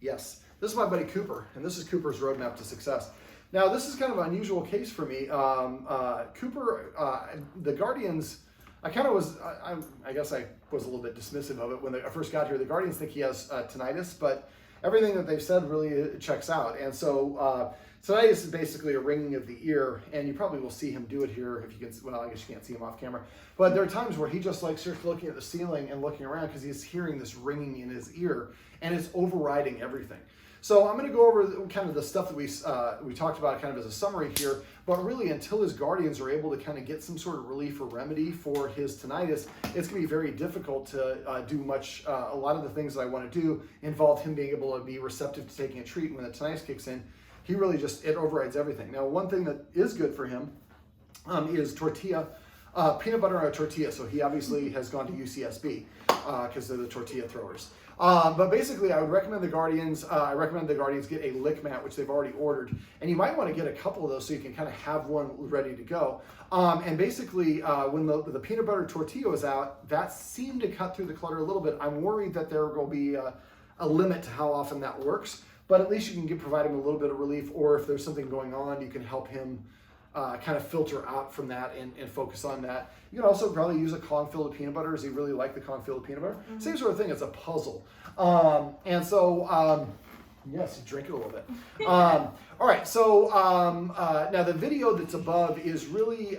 Yes, this is my buddy Cooper, and this is Cooper's roadmap to success. Now, this is kind of an unusual case for me. Cooper, the Guardians, I kind of was, I guess I was a little bit dismissive of it when I first got here. The Guardians think he has tinnitus, but everything that they've said really checks out. And so tinnitus is basically a ringing of the ear, and you probably will see him do it here if you can, well, I guess you can't see him off camera. But there are times where he just like starts looking at the ceiling and looking around because he's hearing this ringing in his ear, and it's overriding everything. So I'm going to go over kind of the stuff that we talked about kind of as a summary here, but really until his guardians are able to kind of get some sort of relief or remedy for his tinnitus, it's going to be very difficult to do much. A lot of the things that I want to do involve him being able to be receptive to taking a treat. When the tinnitus kicks in, he really just, it overrides everything. Now, one thing that is good for him is tortilla, peanut butter on a tortilla. So he obviously has gone to UCSB because they're the tortilla throwers. But basically, I would recommend the Guardians. I recommend the Guardians get a lick mat, which they've already ordered, and you might want to get a couple of those so you can kind of have one ready to go. And basically, when the peanut butter tortilla was out, that seemed to cut through the clutter a little bit. I'm worried that there will be a limit to how often that works, but at least you can provide him a little bit of relief, or if there's something going on, you can help him kind of filter out from that and focus on that. You can also probably use a Kong filled with peanut butter. Does he really like the Kong filled with peanut butter? Mm-hmm. Same sort of thing. It's a puzzle. And so, yes, drink it a little bit. All right. So now the video that's above is really,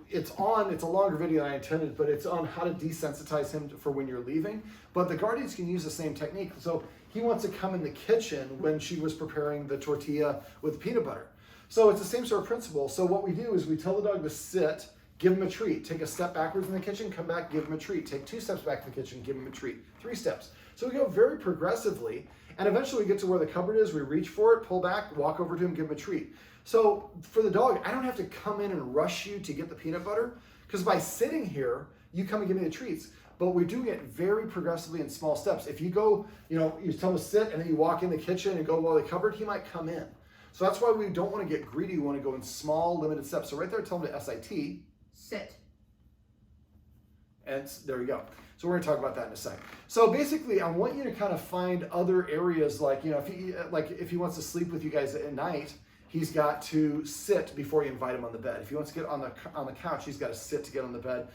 it's a longer video than I intended, but it's on how to desensitize him for when you're leaving. But the Guardians can use the same technique. So he wants to come in the kitchen when she was preparing the tortilla with peanut butter. So it's the same sort of principle. So what we do is we tell the dog to sit, give him a treat, take a step backwards in the kitchen, come back, give him a treat, take 2 steps back in the kitchen, give him a treat, 3 steps. So we go very progressively, and eventually we get to where the cupboard is, we reach for it, pull back, walk over to him, give him a treat. So for the dog, I don't have to come in and rush you to get the peanut butter, because by sitting here, you come and give me the treats. But we're doing it very progressively in small steps. If you go, you tell him to sit, and then you walk in the kitchen and go to the cupboard, he might come in. So that's why we don't want to get greedy. We want to go in small, limited steps. So right there, tell them to SIT. Sit. And there you go. So we're going to talk about that in a second. So basically, I want you to kind of find other areas like, if he wants to sleep with you guys at night, he's got to sit before you invite him on the bed. If he wants to get on the couch, he's got to sit to get on the bed.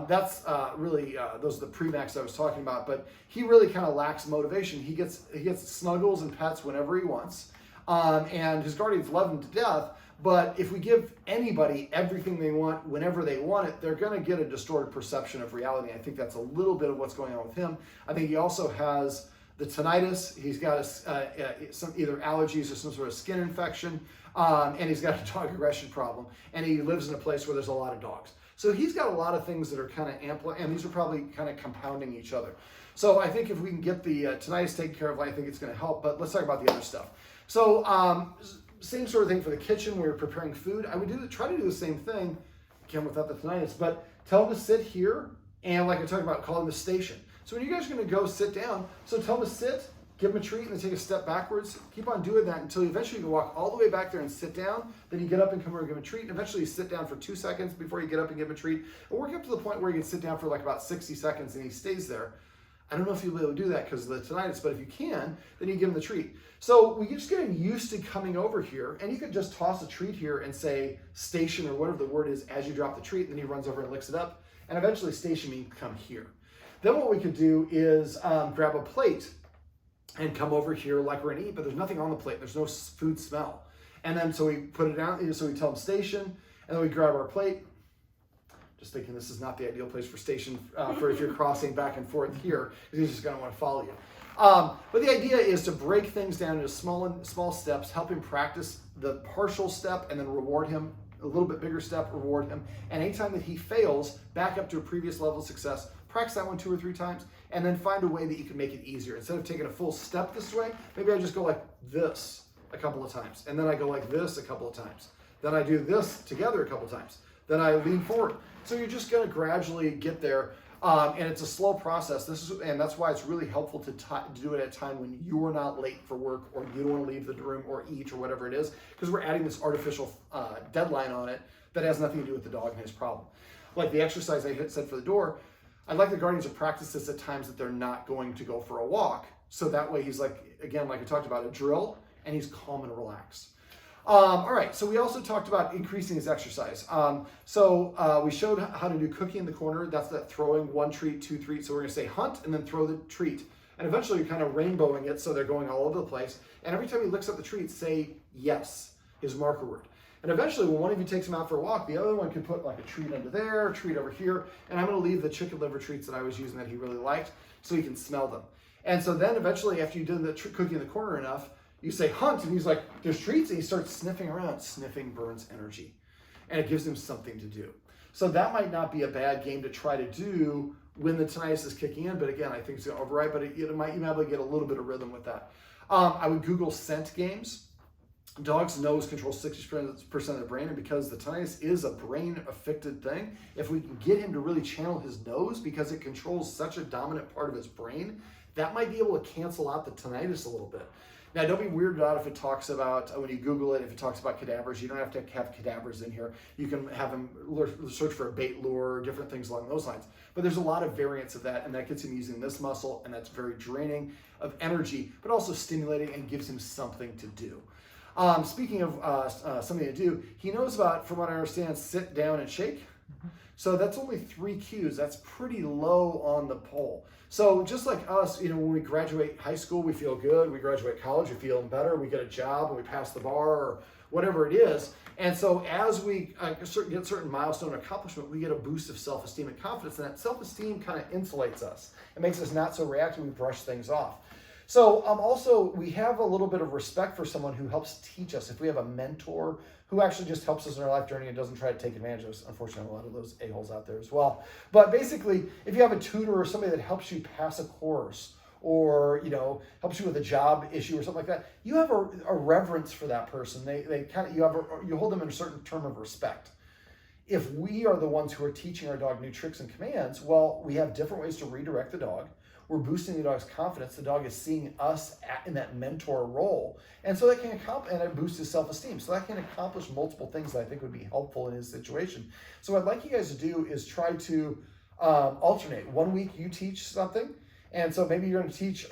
That's really, those are the pre-max I was talking about, but he really kind of lacks motivation. He gets snuggles and pets whenever he wants. And his guardians love him to death, but if we give anybody everything they want whenever they want it, they're going to get a distorted perception of reality. I think that's a little bit of what's going on with him. I think he also has the tinnitus. He's got some either allergies or some sort of skin infection, and he's got a dog aggression problem, and he lives in a place where there's a lot of dogs. So he's got a lot of things that are kind of amplified, and these are probably kind of compounding each other. So I think if we can get the tinnitus taken care of, I think it's going to help, but let's talk about the other stuff. So same sort of thing for the kitchen where you're preparing food. I would try to do the same thing, again without the tinnitus, but tell them to sit here, and like I talked about, call them the station. So when you guys are going to go sit down, so tell them to sit, give them a treat, and then take a step backwards. Keep on doing that until you eventually can walk all the way back there and sit down. Then you get up and come over and give them a treat, and eventually you sit down for 2 seconds before you get up and give them a treat. And work up to the point where you can sit down for like about 60 seconds and he stays there. I don't know if you'll be able to do that because of the tinnitus, but if you can, then you give him the treat. So we're just getting used to coming over here, and you could just toss a treat here and say station or whatever the word is as you drop the treat, and then he runs over and licks it up, and eventually station means come here. Then what we could do is grab a plate and come over here like we're gonna eat, but there's nothing on the plate. There's no food smell. And then so we put it down, so we tell him station, and then we grab our plate. Just thinking this is not the ideal place for station for if you're crossing back and forth here, because he's just going to want to follow you. But the idea is to break things down into small steps, help him practice the partial step, and then reward him a little bit bigger step, reward him. And anytime that he fails, back up to a previous level of success, practice that one 2 or 3 times, and then find a way that you can make it easier. Instead of taking a full step this way, maybe I just go like this a couple of times, and then I go like this a couple of times. Then I do this together a couple of times. Then I lean forward. So you're just going to gradually get there, and it's a slow process. And that's why it's really helpful to do it at a time when you're not late for work, or you don't want to leave the room or eat or whatever it is, because we're adding this artificial deadline on it that has nothing to do with the dog and his problem. Like the exercise I said for the door, I'd like the Guardians to practice this at times that they're not going to go for a walk, So that way he's like, again, like I talked about, a drill, and he's calm and relaxed. All right, so we also talked about increasing his exercise. We showed how to do cookie in the corner. That's that throwing, 1 treat, 2 treats. So we're gonna say hunt and then throw the treat. And eventually you're kind of rainbowing it so they're going all over the place. And every time he licks up the treat, say yes, his marker word. And eventually when one of you takes him out for a walk, the other one can put like a treat under there, a treat over here. And I'm gonna leave the chicken liver treats that I was using that he really liked so he can smell them. And so then eventually after you've done the cookie in the corner enough, you say hunt, and he's like, there's treats, and he starts sniffing around. Sniffing burns energy, and it gives him something to do. So that might not be a bad game to try to do when the tinnitus is kicking in, but again, I think it's gonna override, but you might be able to get a little bit of rhythm with that. I would Google scent games. Dogs' nose controls 60% of the brain, and because the tinnitus is a brain-affected thing, if we can get him to really channel his nose, because it controls such a dominant part of his brain, that might be able to cancel out the tinnitus a little bit. Now, don't be weirded out if it talks about, when you Google it, if it talks about cadavers. You don't have to have cadavers in here. You can have them search for a bait lure, different things along those lines. But there's a lot of variants of that, and that gets him using this muscle, and that's very draining of energy, but also stimulating and gives him something to do. Speaking of something to do, he knows about, from what I understand, sit down and shake. So that's only 3 cues. That's pretty low on the pole. So just like us, when we graduate high school, we feel good. We graduate college, we feel better. We get a job and we pass the bar or whatever it is. And so as we get certain milestone accomplishment, we get a boost of self-esteem and confidence. And that self-esteem kind of insulates us. It makes us not so reactive. We brush things off. So also, we have a little bit of respect for someone who helps teach us. If we have a mentor who actually just helps us in our life journey and doesn't try to take advantage of us. Unfortunately, a lot of those a-holes out there as well. But basically, if you have a tutor or somebody that helps you pass a course or, helps you with a job issue or something like that, you have a reverence for that person. You hold them in a certain term of respect. If we are the ones who are teaching our dog new tricks and commands, well, we have different ways to redirect the dog. We're boosting the dog's confidence. The dog is seeing us in that mentor role. And so that can accomplish, and it boosts his self-esteem. So that can accomplish multiple things that I think would be helpful in his situation. So what I'd like you guys to do is try to alternate. 1 week you teach something. And so maybe you're going to teach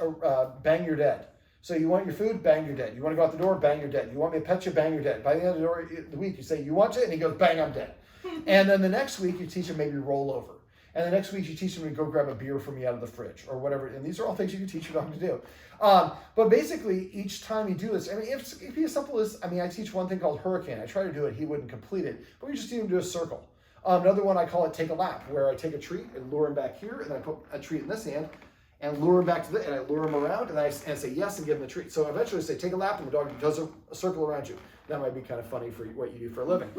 bang you're dead. So you want your food, bang you're dead. You want to go out the door, bang you're dead. You want me to pet you, bang you're dead. By the end of the week, you say, you want it? And he goes, bang, I'm dead. And then the next week you teach him maybe roll over. And the next week you teach them to go grab a beer from me out of the fridge or whatever. And these are all things you can teach your dog to do. But basically, each time you do this, if it be as simple as, I teach one thing called hurricane. I try to do it, he wouldn't complete it. But we just need him to do a circle. Another one, I call it take a lap, where I take a treat and lure him back here, and I put a treat in this hand, and lure him back to and I lure him around, and I say yes and give him the treat. So eventually I say take a lap, and the dog does a circle around you. That might be kind of funny for what you do for a living.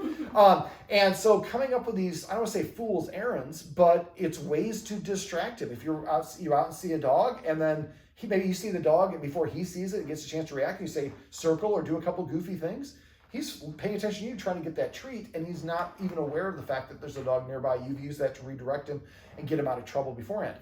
And so coming up with these, I don't want to say fool's errands, but it's ways to distract him. If you're out and see a dog, and then maybe you see the dog, and before he sees it and gets a chance to react, and you say circle or do a couple goofy things, he's paying attention to you, trying to get that treat, and he's not even aware of the fact that there's a dog nearby. You've used that to redirect him and get him out of trouble beforehand.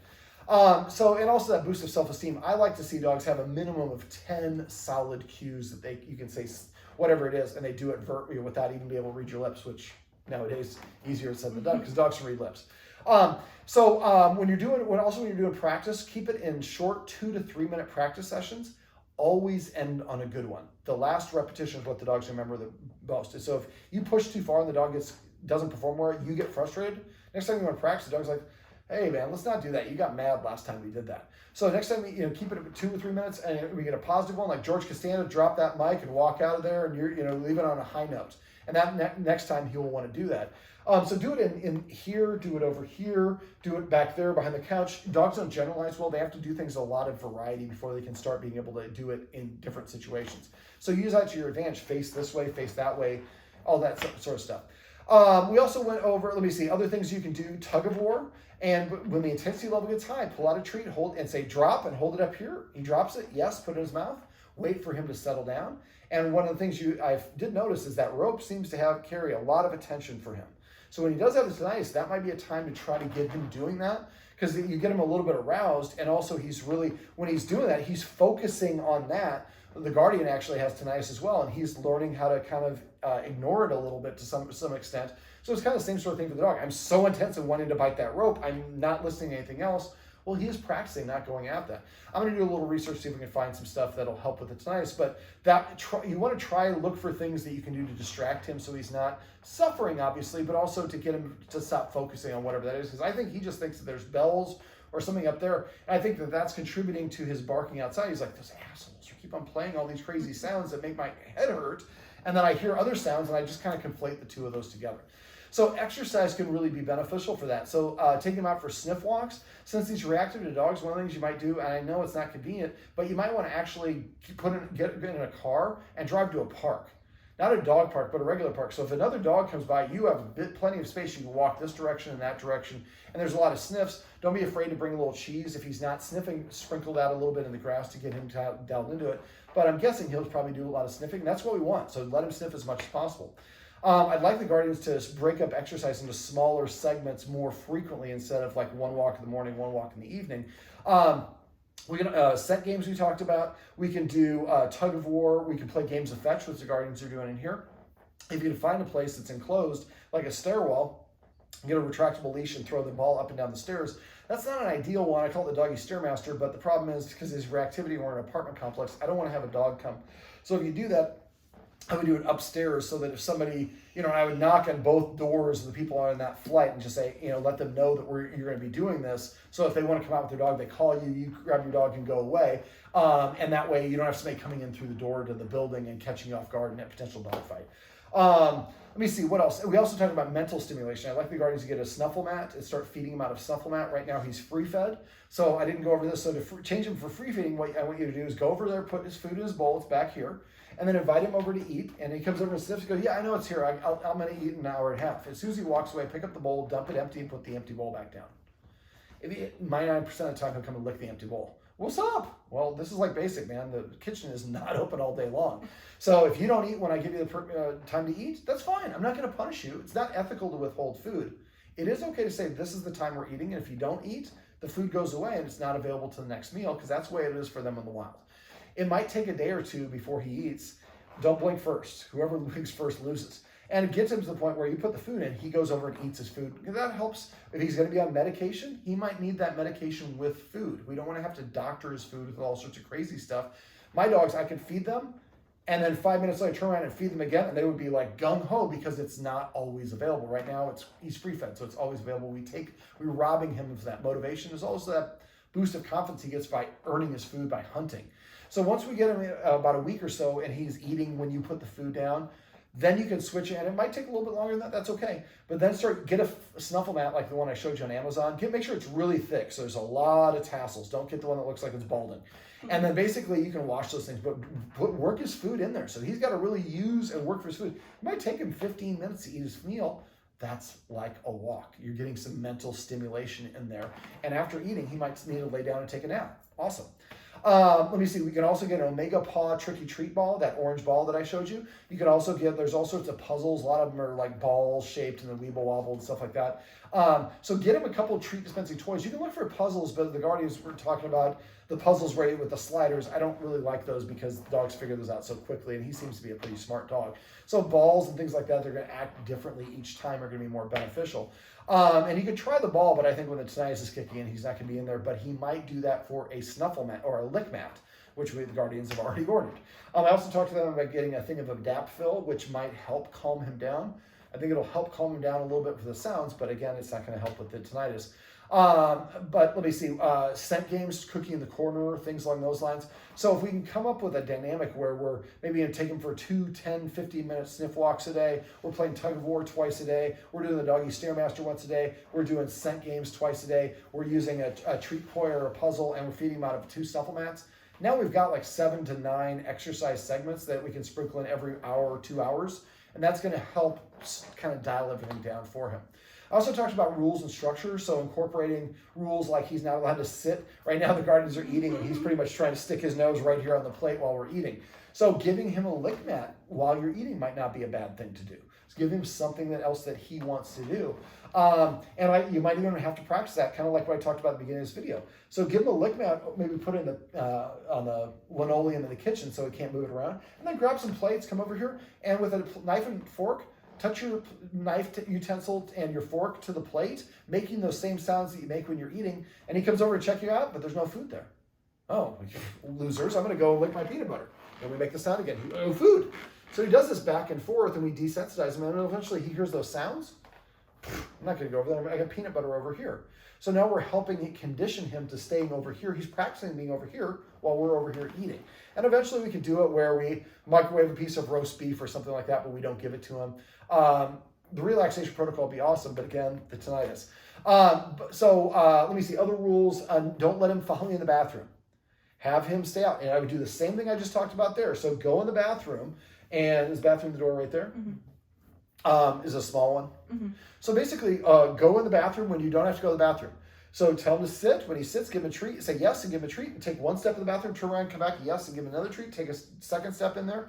And also that boost of self-esteem. I like to see dogs have a minimum of 10 solid cues that you can say whatever it is, and they do it without even being able to read your lips, which nowadays easier said than done because dogs can read lips. When you're doing practice, keep it in short 2 to 3 minute practice sessions. Always end on a good one. The last repetition is what the dogs remember the most. And so if you push too far and the dog doesn't perform well, you get frustrated. Next time you want to practice, the dog's like, hey man, let's not do that. You got mad last time we did that. So next time, keep it at 2 or 3 minutes, and we get a positive one, like George Costanza, drop that mic and walk out of there, and leave it on a high note. And that next time he will want to do that. So do it in here, do it over here, do it back there behind the couch. Dogs don't generalize well. They have to do things a lot of variety before they can start being able to do it in different situations. So use that to your advantage. Face this way, face that way, all that sort of stuff. We also went over, other things you can do, tug of war. And when the intensity level gets high, pull out a treat, hold and say drop, and hold it up here. He drops it, yes, put it in his mouth, wait for him to settle down. And one of the things I did notice is that rope seems to carry a lot of attention for him. So when he does have the tinnitus, that might be a time to try to get him doing that, because you get him a little bit aroused, and also when he's doing that, he's focusing on that. The guardian actually has tinnitus as well, and he's learning how to kind of ignore it a little bit to some extent. So it's kind of the same sort of thing for the dog. I'm so intense in wanting to bite that rope, I'm not listening to anything else. Well, he is practicing not going at that. I'm going to do a little research, see if we can find some stuff that'll help with the tinnitus, but you want to try and look for things that you can do to distract him so he's not suffering, obviously, but also to get him to stop focusing on whatever that is, because I think he just thinks that there's bells or something up there, and I think that that's contributing to his barking outside. He's like, those assholes keep on playing all these crazy sounds that make my head hurt, and then I hear other sounds, and I just kind of conflate the two of those together. So exercise can really be beneficial for that. So take him out for sniff walks. Since he's reactive to dogs, one of the things you might do, and I know it's not convenient, but you might want to actually get in a car and drive to a park. Not a dog park, but a regular park. So if another dog comes by, you have plenty of space. You can walk this direction and that direction, and there's a lot of sniffs. Don't be afraid to bring a little cheese. If he's not sniffing, sprinkle that a little bit in the grass to get him delved into it. But I'm guessing he'll probably do a lot of sniffing. That's what we want, so let him sniff as much as possible. I'd like the guardians to break up exercise into smaller segments more frequently instead of like one walk in the morning, one walk in the evening. We can set games we talked about. We can do tug of war. We can play games of fetch, which the guardians are doing in here. If you can find a place that's enclosed, like a stairwell, get a retractable leash and throw the ball up and down the stairs. That's not an ideal one. I call it the doggy stairmaster, but the problem is because his reactivity, we're in an apartment complex, I don't want to have a dog come. So if you do that, I would do it upstairs so that if somebody, I would knock on both doors of the people on that flight and just say, let them know that you're going to be doing this. So if they want to come out with their dog, they call you, you grab your dog and go away. And that way you don't have somebody coming in through the door to the building and catching you off guard in a potential dog fight. Let me see, what else? We also talked about mental stimulation. I'd like the guardians to get a snuffle mat and start feeding him out of snuffle mat. Right now he's free fed. So I didn't go over this. So to change him for free feeding, what I want you to do is go over there, put his food in his bowl, it's back here, and then invite him over to eat. And he comes over and sniffs, goes, yeah, I know it's here. I'm going to eat in an hour and a half. As soon as he walks away, pick up the bowl, dump it empty, and put the empty bowl back down. 99% of the time, he'll come and lick the empty bowl. What's up? Well, this is like basic, man. The kitchen is not open all day long. So if you don't eat when I give you the time to eat, that's fine. I'm not going to punish you. It's not ethical to withhold food. It is okay to say this is the time we're eating, and if you don't eat, the food goes away and it's not available to the next meal, because that's the way it is for them in the wild. It might take a day or two before he eats. Don't blink first. Whoever blinks first loses. And it gets him to the point where you put the food in, he goes over and eats his food. That helps. If he's going to be on medication, he might need that medication with food. We don't want to have to doctor his food with all sorts of crazy stuff. My dogs, I could feed them, and then 5 minutes later, turn around and feed them again, and they would be like gung-ho because it's not always available. Right now, he's free-fed, so it's always available. We're robbing him of that motivation. There's also that boost of confidence he gets by earning his food by hunting. So once we get him about a week or so, and he's eating when you put the food down, then you can switch it, and it might take a little bit longer than that, that's okay. But then get a snuffle mat like the one I showed you on Amazon. Make sure it's really thick, so there's a lot of tassels. Don't get the one that looks like it's balding. And then basically you can wash those things, but work his food in there. So he's got to really use and work for his food. It might take him 15 minutes to eat his meal. That's like a walk. You're getting some mental stimulation in there. And after eating, he might need to lay down and take a nap. Awesome. Let me see, we can also get an Omega Paw Tricky Treat ball, that orange ball that I showed you. You can also there's all sorts of puzzles. A lot of them are like ball shaped and the Weeble Wobble and stuff like that. So get him a couple of treat dispensing toys. You can look for puzzles, but the guardians were talking about the puzzles with the sliders. I don't really like those because dogs figure those out so quickly, and he seems to be a pretty smart dog. So balls and things like that, they're going to act differently each time, are going to be more beneficial. And he could try the ball, but I think when the tinnitus is kicking in, he's not going to be in there. But he might do that for a snuffle mat or a lick mat, which the guardians have already ordered. I also talked to them about getting a thing of Adaptfil, which might help calm him down. I think it'll help calm him down a little bit for the sounds, but again, it's not going to help with the tinnitus. But let me see, scent games, cookie in the corner, things along those lines. So if we can come up with a dynamic where we're maybe going to take them for 2, 10, 15-minute sniff walks a day, we're playing tug of war twice a day, we're doing the doggy stairmaster once a day, we're doing scent games twice a day, we're using a treat toy or a puzzle, and we're feeding them out of 2 supplements. Now we've got like 7 to 9 exercise segments that we can sprinkle in every hour or 2 hours, and that's going to help kind of dial everything down for him. I also talked about rules and structure, so incorporating rules like he's not allowed to sit. Right now the guardians are eating, and he's pretty much trying to stick his nose right here on the plate while we're eating. So giving him a lick mat while you're eating might not be a bad thing to do. Just give him something else that he wants to do. You might even have to practice that, kind of like what I talked about at the beginning of this video. So give him a lick mat, maybe put it on the linoleum in the kitchen so he can't move it around, and then grab some plates, come over here, and with a knife and fork, touch your knife utensil and your fork to the plate, making those same sounds that you make when you're eating, and he comes over to check you out, but there's no food there. Oh, losers, I'm going to go lick my peanut butter. And we make the sound again. Oh, food. So he does this back and forth, and we desensitize him, and eventually he hears those sounds. I'm not going to go over there. I got peanut butter over here. So now we're helping condition him to staying over here. He's practicing being over here while we're over here eating. And eventually we can do it where we microwave a piece of roast beef or something like that, but we don't give it to him. The relaxation protocol would be awesome, but again, the tinnitus. Let me see, other rules. Don't let him follow you in the bathroom. Have him stay out. And I would do the same thing I just talked about there. So go in the bathroom, and is the bathroom the door right there? Mm-hmm. Is a small one. Mm-hmm. So basically, go in the bathroom when you don't have to go to the bathroom. So tell him to sit. When he sits, give him a treat. Say yes and give him a treat. And take one step in the bathroom, turn around, come back, yes, and give him another treat. Take a second step in there.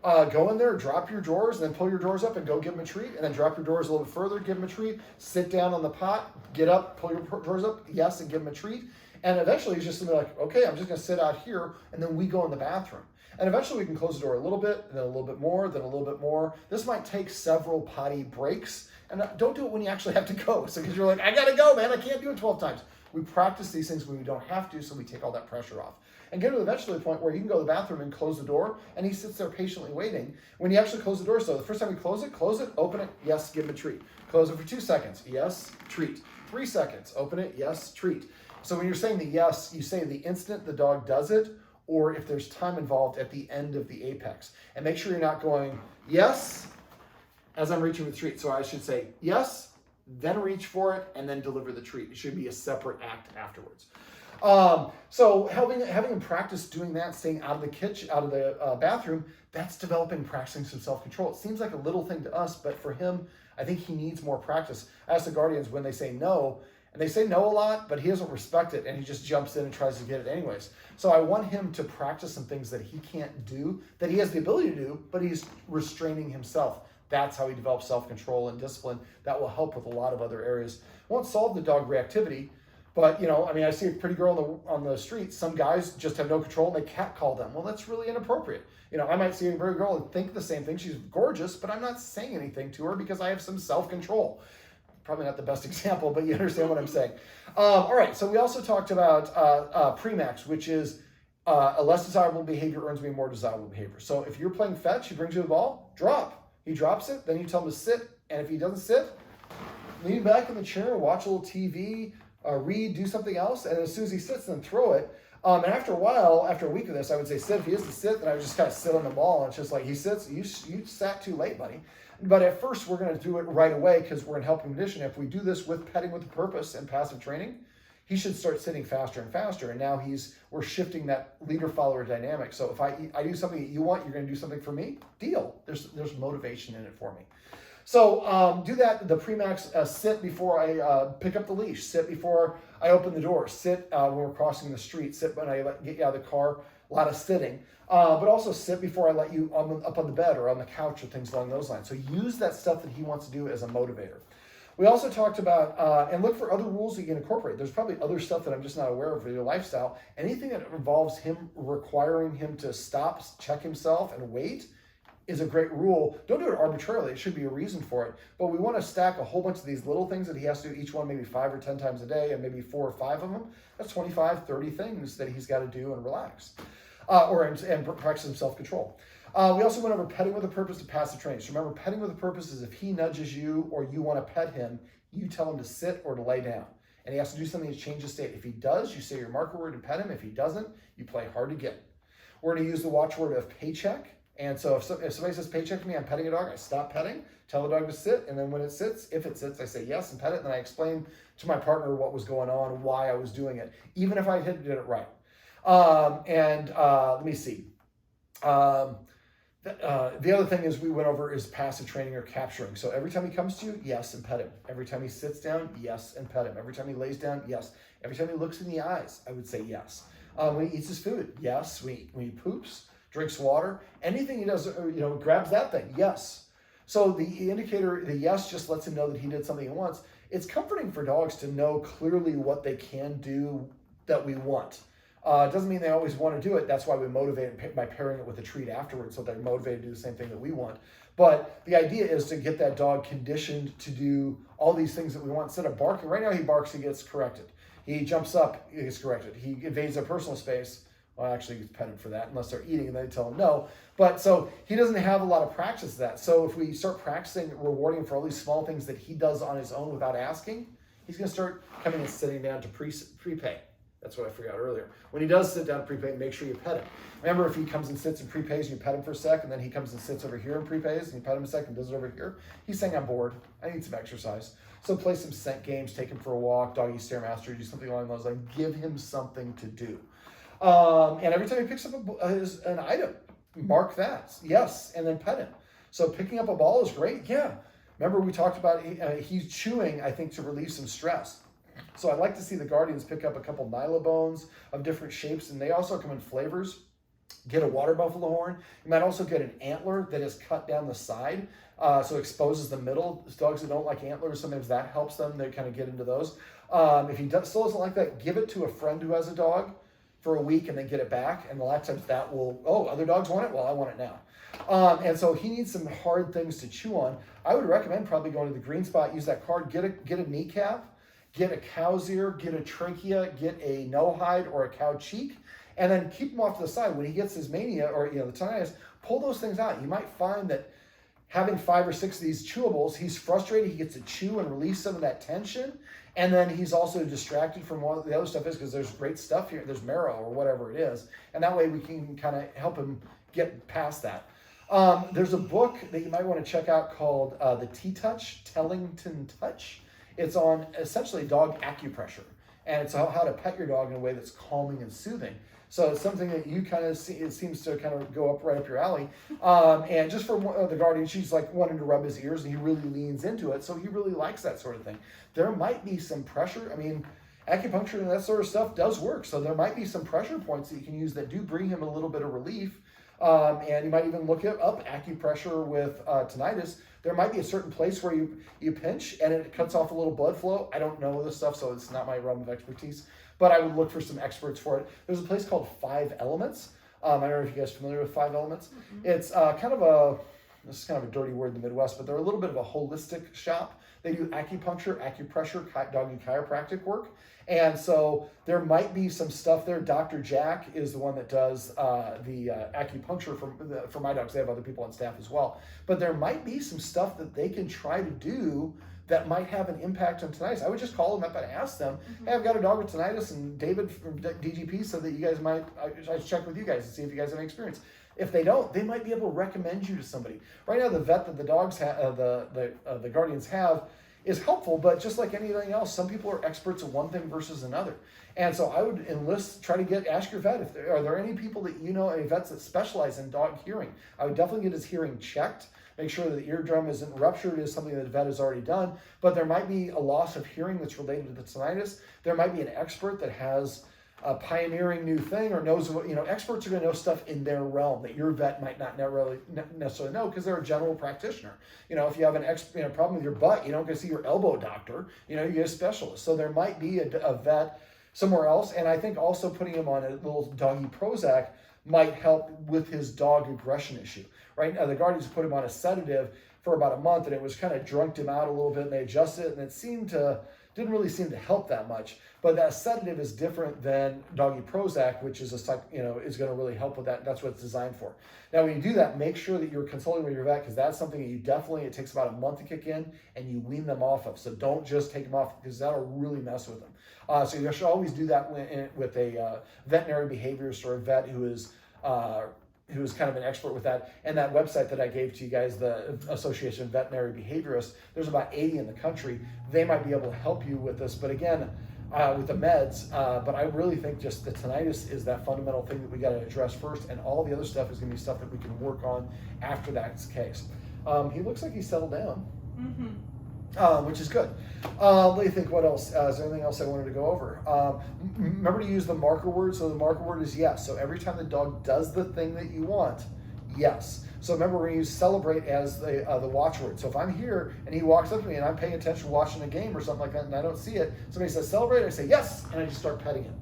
Go in there, drop your drawers, and then pull your drawers up and go give him a treat. And then drop your drawers a little bit further, give him a treat. Sit down on the pot, get up, pull your drawers up, yes, and give him a treat. And eventually he's just going to be like, okay, I'm just going to sit out here, and then we go in the bathroom. And eventually we can close the door a little bit, and then a little bit more, then a little bit more. This might take several potty breaks. And don't do it when you actually have to go. So because you're like, I got to go, man. I can't do it 12 times. We practice these things when we don't have to, so we take all that pressure off. And get to eventually the point where you can go to the bathroom and close the door, and he sits there patiently waiting. When you actually close the door, so the first time you close it, open it, yes, give him a treat. Close it for 2 seconds, yes, treat. 3 seconds, open it, yes, treat. So when you're saying the yes, you say the instant the dog does it, or if there's time involved at the end of the apex. And make sure you're not going, yes, as I'm reaching for the treat. So I should say yes, then reach for it, and then deliver the treat. It should be a separate act afterwards. So having him practice doing that, staying out of the kitchen, out of the bathroom, that's developing, practicing some self-control. It seems like a little thing to us, but for him, I think he needs more practice. I ask the guardians when they say no, and they say no a lot, but he doesn't respect it, and he just jumps in and tries to get it anyways. So I want him to practice some things that he can't do, that he has the ability to do, but he's restraining himself. That's how he develops self-control and discipline. That will help with a lot of other areas. Won't solve the dog reactivity, but I see a pretty girl on the street. Some guys just have no control and they catcall them. Well, that's really inappropriate. I might see a pretty girl and think the same thing. She's gorgeous, but I'm not saying anything to her because I have some self-control. Probably not the best example, but you understand what I'm saying. All right, so we also talked about Premax, which is a less desirable behavior earns me more desirable behavior. So if you're playing fetch, he brings you the ball, drop. He drops it, then you tell him to sit, and if he doesn't sit, lean back in the chair, watch a little TV, read, do something else, and as soon as he sits, then throw it. And after a while, after a week of this, I would say sit. If he is to sit, then I would just kind of sit on the ball, and it's just like, he sits, you sat too late, buddy. But at first, we're going to do it right away because we're in helping condition. If we do this with petting with a purpose and passive training, he should start sitting faster and faster. And now we're shifting that leader-follower dynamic. So if I do something that you want, you're going to do something for me? Deal. There's motivation in it for me. So do that. The Premax, sit before I pick up the leash. Sit before I open the door. Sit when we're crossing the street. Sit when I get you out of the car. A lot of sitting. But also sit before I let you up on the bed or on the couch or things along those lines. So use that stuff that he wants to do as a motivator. We also talked about, and look for other rules that you can incorporate. There's probably other stuff that I'm just not aware of for your lifestyle. Anything that involves him requiring him to stop, check himself, and wait is a great rule. Don't do it arbitrarily. It should be a reason for it. But we want to stack a whole bunch of these little things that he has to do, each one maybe 5 or 10 times a day, and maybe 4 or 5 of them. That's 25, 30 things that he's got to do and relax. And practice some self-control. We also went over petting with a purpose to passive training. So remember, petting with a purpose is if he nudges you or you want to pet him, you tell him to sit or to lay down. And he has to do something to change his state. If he does, you say your marker word and pet him. If he doesn't, you play hard to get. We're going to use the watchword of paycheck. And so if somebody says paycheck to me, I'm petting a dog, I stop petting, tell the dog to sit. And then when it sits, if it sits, I say yes and pet it. And then I explain to my partner what was going on, why I was doing it, even if I did it right. Let me see. The other thing is we went over is passive training or capturing. So every time he comes to you, yes, and pet him. Every time he sits down, yes, and pet him. Every time he lays down, yes. Every time he looks in the eyes, I would say yes. When he eats his food, yes. When he poops, drinks water, anything he does, grabs that thing, yes. So the indicator, the yes, just lets him know that he did something he wants. It's comforting for dogs to know clearly what they can do that we want. Doesn't mean they always want to do it. That's why we motivate it by pairing it with a treat afterwards, so they're motivated to do the same thing that we want. But the idea is to get that dog conditioned to do all these things that we want. Instead of barking, right now he barks, he gets corrected. He jumps up, he gets corrected. He invades their personal space. Well, actually, he's petted for that unless they're eating and they tell him no. But so he doesn't have a lot of practice of that. So if we start practicing rewarding him for all these small things that he does on his own without asking, he's going to start coming and sitting down to prepay. That's what I forgot earlier. When he does sit down to prepay, make sure you pet him. Remember, if he comes and sits and prepays, you pet him for a sec, and then he comes and sits over here and prepays, and you pet him a sec and does it over here, he's saying, I'm bored. I need some exercise. So play some scent games, take him for a walk, doggy stairmaster, do something along those lines. Give him something to do. And every time he picks up an item, mark that. Yes, and then pet him. So picking up a ball is great. Yeah. Remember we talked about he's chewing, I think, to relieve some stress. So I'd like to see the Guardians pick up a couple nylobones of different shapes, and they also come in flavors. Get a water buffalo horn. You might also get an antler that is cut down the side, so it exposes the middle. Dogs that don't like antlers, sometimes that helps them. They kind of get into those. If he still doesn't like that, give it to a friend who has a dog for a week and then get it back. And a lot of times that will, other dogs want it? Well, I want it now. And so he needs some hard things to chew on. I would recommend probably going to the green spot, use that card, get a kneecap, get a cow's ear, get a trachea, get a no hide or a cow cheek, and then keep him off to the side. When he gets his mania or the tinnitus, pull those things out. You might find that having 5 or 6 of these chewables, he's frustrated. He gets to chew and release some of that tension. And then he's also distracted from what the other stuff is because there's great stuff here. There's marrow or whatever it is. And that way we can kind of help him get past that. There's a book that you might want to check out called The T-Touch, Tellington Touch. It's on essentially dog acupressure. And it's how to pet your dog in a way that's calming and soothing. So it's something that you kind of see, it seems to kind of go right up your alley. And just for the Guardian, she's like wanting to rub his ears, and he really leans into it. So he really likes that sort of thing. There might be some pressure. I mean, acupuncture and that sort of stuff does work. So there might be some pressure points that you can use that do bring him a little bit of relief. And you might even look up acupressure with tinnitus. There might be a certain place where you pinch and it cuts off a little blood flow. I don't know this stuff, so it's not my realm of expertise. But I would look for some experts for it. There's a place called 5 Elements. I don't know if you guys are familiar with 5 Elements. Mm-hmm. It's this is kind of a dirty word in the Midwest, but they're a little bit of a holistic shop. They do acupuncture, acupressure, doggy chiropractic work. And so there might be some stuff there. Dr. Jack is the one that does the acupuncture for my dogs. They have other people on staff as well. But there might be some stuff that they can try to do that might have an impact on tinnitus. I would just call them up and ask them, hey, I've got a dog with tinnitus, and David from DGP said that you guys might, I check with you guys and see if you guys have any experience. If they don't, they might be able to recommend you to somebody. Right now, the vet that the dogs have, the Guardians have, is helpful, but just like anything else, some people are experts at one thing versus another. And so I would ask your vet, are there any people that you know, any vets that specialize in dog hearing? I would definitely get his hearing checked, make sure that the eardrum isn't ruptured is something that the vet has already done, but there might be a loss of hearing that's related to the tinnitus. There might be an expert that has a pioneering new thing or knows what, experts are going to know stuff in their realm that your vet might not necessarily know because they're a general practitioner. If you have an problem with your butt, you don't go see your elbow doctor, you get a specialist. So there might be a vet somewhere else. And I think also putting him on a little doggy Prozac might help with his dog aggression issue. Right now, the Guardians put him on a sedative for about a month, and it was kind of drunked him out a little bit, and they adjusted it, and it didn't really seem to help that much. But that sedative is different than doggy Prozac, which is is going to really help with that. That's what it's designed for. Now, when you do that, make sure that you're consulting with your vet, because that's something that it takes about a month to kick in, and you wean them off of. So don't just take them off, because that'll really mess with them. So you should always do that with a veterinary behaviorist or a vet who is kind of an expert with that. And that website that I gave to you guys, the Association of Veterinary Behaviorists, there's about 80 in the country. They might be able to help you with this. But again, with the meds, but I really think just the tinnitus is that fundamental thing that we got to address first, and all the other stuff is going to be stuff that we can work on after that's the case. He looks like he's settled down. Which is good. Let me think, what else? Is there anything else I wanted to go over? Remember to use the marker word. So the marker word is yes. So every time the dog does the thing that you want, yes. So remember, we're going to use celebrate as the watchword. So if I'm here and he walks up to me and I'm paying attention watching a game or something like that and I don't see it, somebody says celebrate, I say yes, and I just start petting him.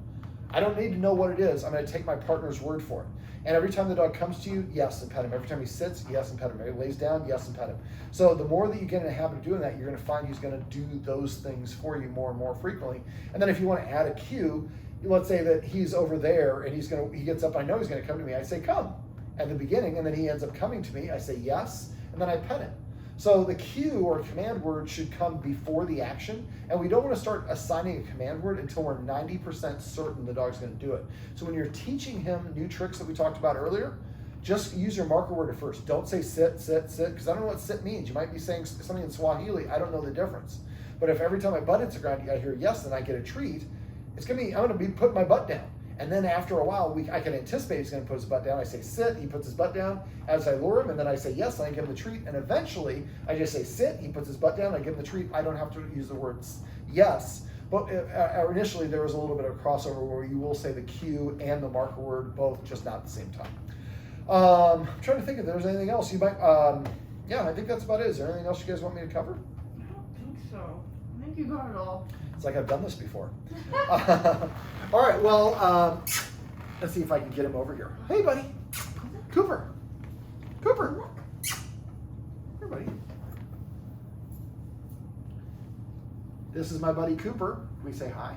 I don't need to know what it is. I'm going to take my partner's word for it. And every time the dog comes to you, yes, and pet him. Every time he sits, yes, and pet him. Every time he lays down, yes, and pet him. So the more that you get in the habit of doing that, you're going to find he's going to do those things for you more and more frequently. And then if you want to add a cue, let's say that he's over there and he gets up, I know he's going to come to me. I say, come, at the beginning, and then he ends up coming to me. I say, yes, and then I pet him. So the cue or command word should come before the action, and we don't want to start assigning a command word until we're 90% certain the dog's going to do it. So when you're teaching him new tricks that we talked about earlier, just use your marker word at first. Don't say sit, sit, sit, because I don't know what sit means. You might be saying something in Swahili. I don't know the difference. But if every time my butt hits the ground, I hear yes, then I get a treat, I'm going to be putting my butt down. And then after a while, I can anticipate he's going to put his butt down. I say sit, he puts his butt down as I lure him, and then I say yes, and I give him the treat. And eventually, I just say sit, he puts his butt down, I give him the treat. I don't have to use the words yes. But initially, there was a little bit of a crossover where you will say the cue and the marker word both, just not at the same time. I'm trying to think if there's anything else you might. Yeah, I think that's about it. Is there anything else you guys want me to cover? I don't think so. I think you got it all. It's like I've done this before. All right, well, let's see if I can get him over here. Hey, buddy. Cooper. Cooper. Here, buddy. This is my buddy Cooper. We say hi.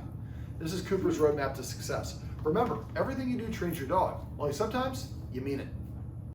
This is Cooper's roadmap to success. Remember, everything you do trains your dog. Only sometimes you mean it.